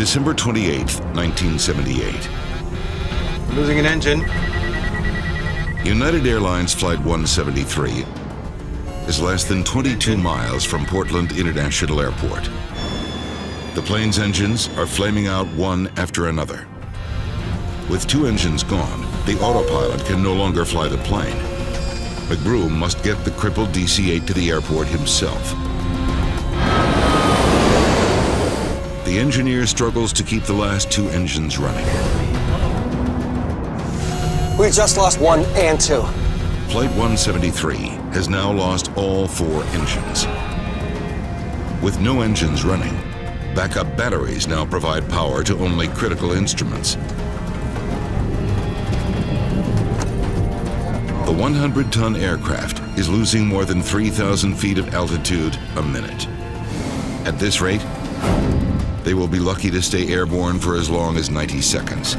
December 28th, 1978. Losing an engine. United Airlines Flight 173 is less than 22 miles from Portland International Airport. The plane's engines are flaming out one after another. With 2 engines gone, the autopilot can no longer fly the plane. McBroom must get the crippled DC-8 to the airport himself. The engineer struggles to keep the last 2 engines running. We just lost 1 and 2. Flight 173 has now lost all 4 engines. With no engines running, backup batteries now provide power to only critical instruments. The 100-ton aircraft is losing more than 3,000 feet of altitude a minute. At this rate, they will be lucky to stay airborne for as long as 90 seconds.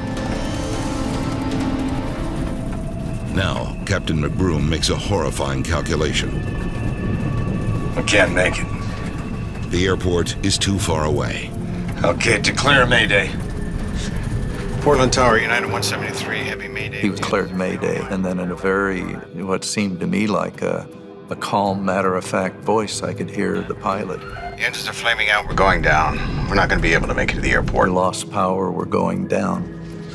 Now, Captain McBroom makes a horrifying calculation. I can't make it. The airport is too far away. Okay, declare Mayday. Portland Tower, United 173, heavy Mayday. He declared Mayday, and then in a very, what seemed to me like a calm, matter-of-fact voice, I could hear the pilot. The engines are flaming out. We're going down. We're not going to be able to make it to the airport. We lost power, we're going down.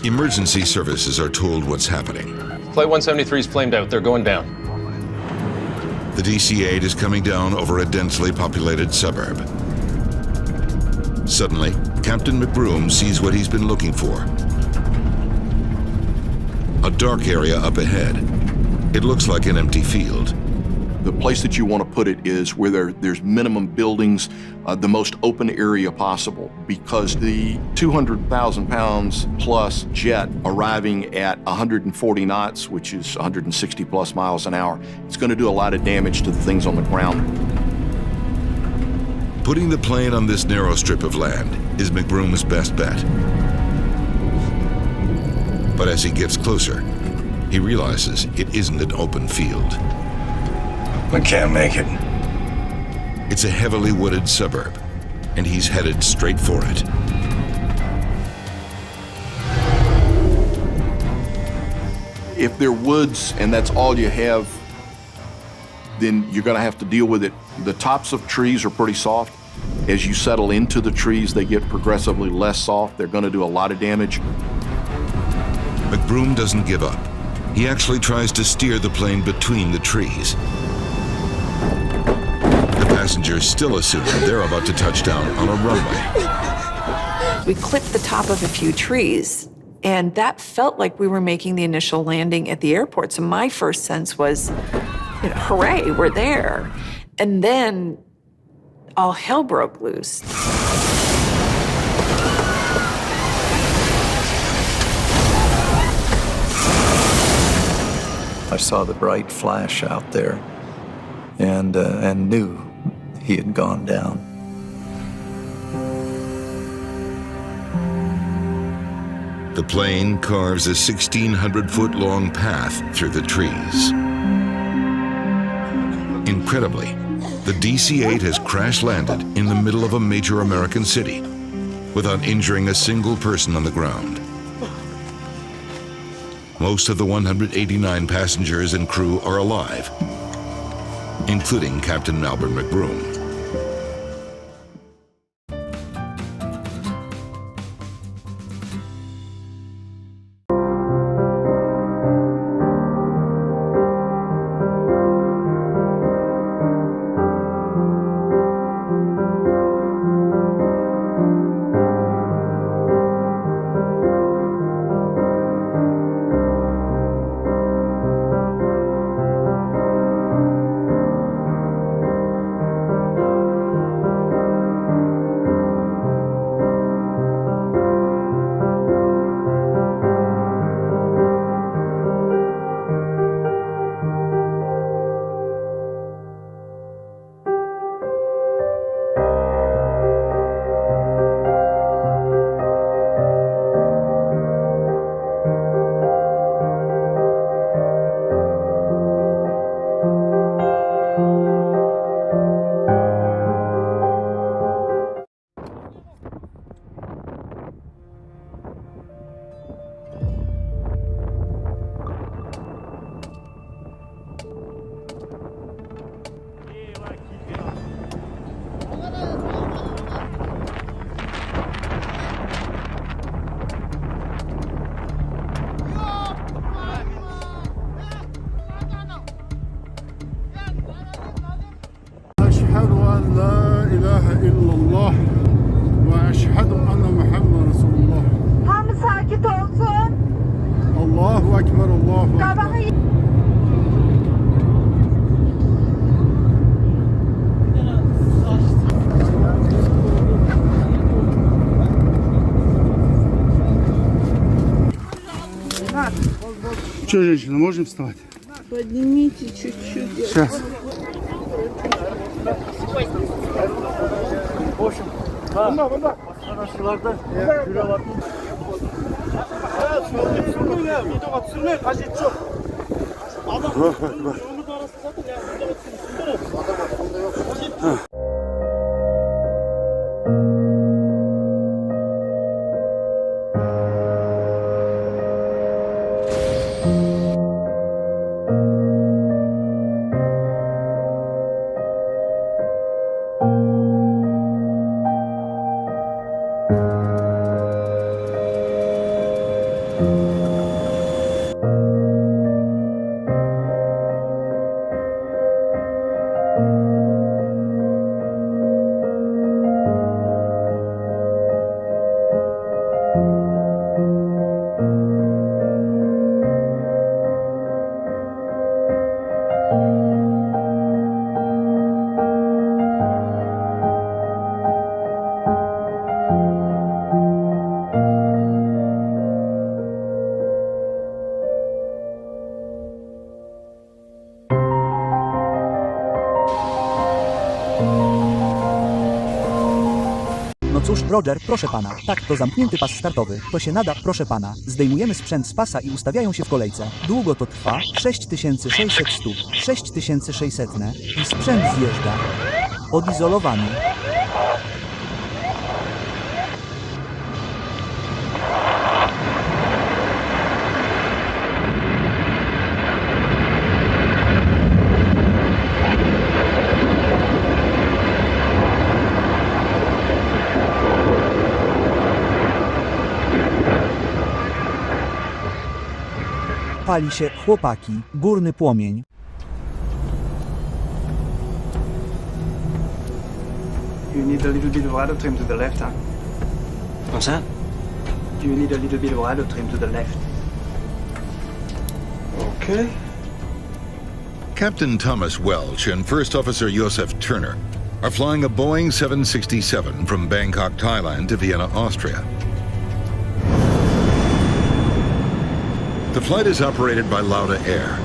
Emergency services are told what's happening. Flight 173's flamed out. They're going down. The DC-8 is coming down over a densely populated suburb. Suddenly, Captain McBroom sees what he's been looking for. A dark area up ahead. It looks like an empty field. The place that you want to put it is where there's minimum buildings, the most open area possible, because the 200,000 pounds plus jet arriving at 140 knots, which is 160 plus miles an hour, it's going to do a lot of damage to the things on the ground. Putting the plane on this narrow strip of land is McBroom's best bet. But as he gets closer, he realizes it isn't an open field. We can't make it. It's a heavily wooded suburb, and he's headed straight for it. If they're woods and that's all you have, then you're going to have to deal with it. The tops of trees are pretty soft. As you settle into the trees, they get progressively less soft. They're going to do a lot of damage. McBroom doesn't give up. He actually tries to steer the plane between the trees. The passengers still assume they're about to touch down on a runway. We clipped the top of a few trees, and that felt like we were making the initial landing at the airport. So my first sense was, hooray, we're there. And then all hell broke loose. I saw the bright flash out there and knew he had gone down. The plane carves a 1,600-foot-long path through the trees. Incredibly, the DC-8 has crash-landed in the middle of a major American city without injuring a single person on the ground. Most of the 189 passengers and crew are alive, including Captain Albert McBroom. أن لا إله إلا الله وأشهد أن محمد رسول الله. Hamı sakit olsun. Allahu Ekber, Allahu Ekber. Что, женщина, можем встать? Поднимите чуть-чуть. Сейчас. No cóż, Roger, proszę pana. Tak, to zamknięty pas startowy. To się nada, proszę pana. Zdejmujemy sprzęt z pasa i ustawiają się w kolejce. Długo to trwa? 6600 stóp. 6600 i sprzęt zjeżdża. Odizolowany. Pali się, chłopaki, górny płomień. You need a little bit of rudder trim to the left, huh? What's that? You need a little bit of rudder trim to the left. Okay. Captain Thomas Welch and First Officer Josef Turner are flying a Boeing 767 from Bangkok, Thailand to Vienna, Austria. The flight is operated by Lauda Air,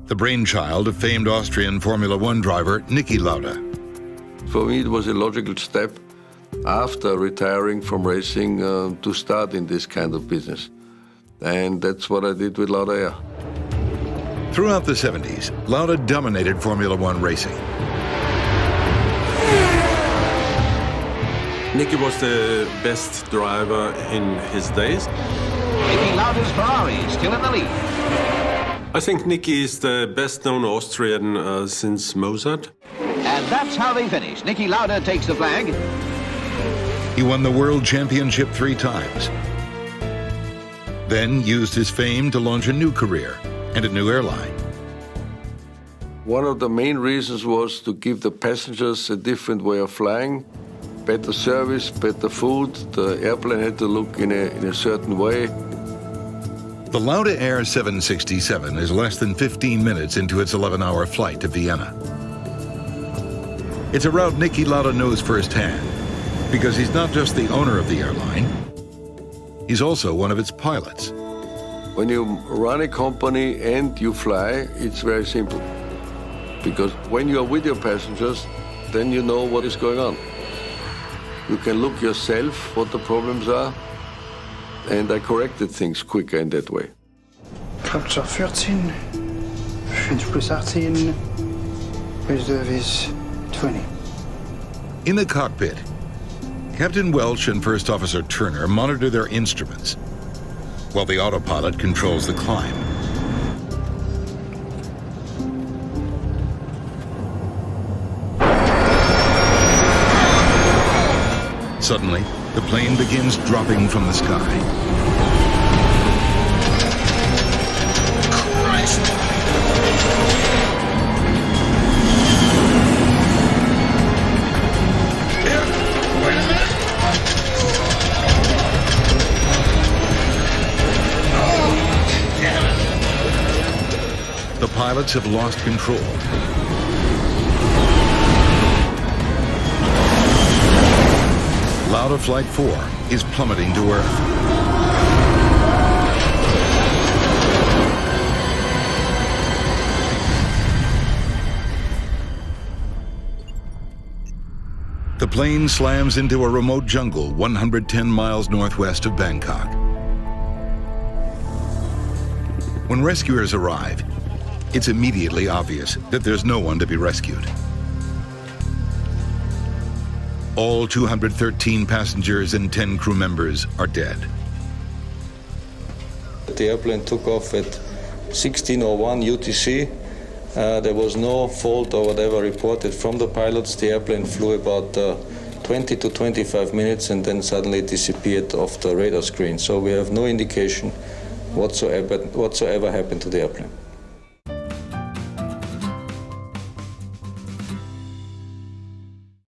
the brainchild of famed Austrian Formula One driver Niki Lauda. For me, it was a logical step after retiring from racing to start in this kind of business. And that's what I did with Lauda Air. Throughout the 70s, Lauda dominated Formula One racing. Niki was the best driver in his days. Niki Lauda's Ferrari still in the lead. I think Niki is the best-known Austrian since Mozart. And that's how they finish. Niki Lauda takes the flag. He won the World Championship 3 times, then used his fame to launch a new career and a new airline. One of the main reasons was to give the passengers a different way of flying, better service, better food. The airplane had to look in a certain way. The Lauda Air 767 is less than 15 minutes into its 11-hour flight to Vienna. It's a route Niki Lauda knows firsthand, because he's not just the owner of the airline, he's also one of its pilots. When you run a company and you fly, it's very simple. Because when you are with your passengers, then you know what is going on. You can look yourself what the problems are, and I corrected things quicker in that way. Capture 13, French plus 13, reserve is 20. In the cockpit, Captain Welch and First Officer Turner monitor their instruments, while the autopilot controls the climb. Suddenly, the plane begins dropping from the sky. pilots have lost control. Lauda Flight 4 is plummeting to Earth. The plane slams into a remote jungle 110 miles northwest of Bangkok. When rescuers arrive, it's immediately obvious that there's no one to be rescued. All 213 passengers and 10 crew members are dead. The airplane took off at 16:01 UTC. There was no fault or whatever reported from the pilots. The airplane flew about 20 to 25 minutes and then suddenly disappeared off the radar screen. So we have no indication whatsoever happened to the airplane.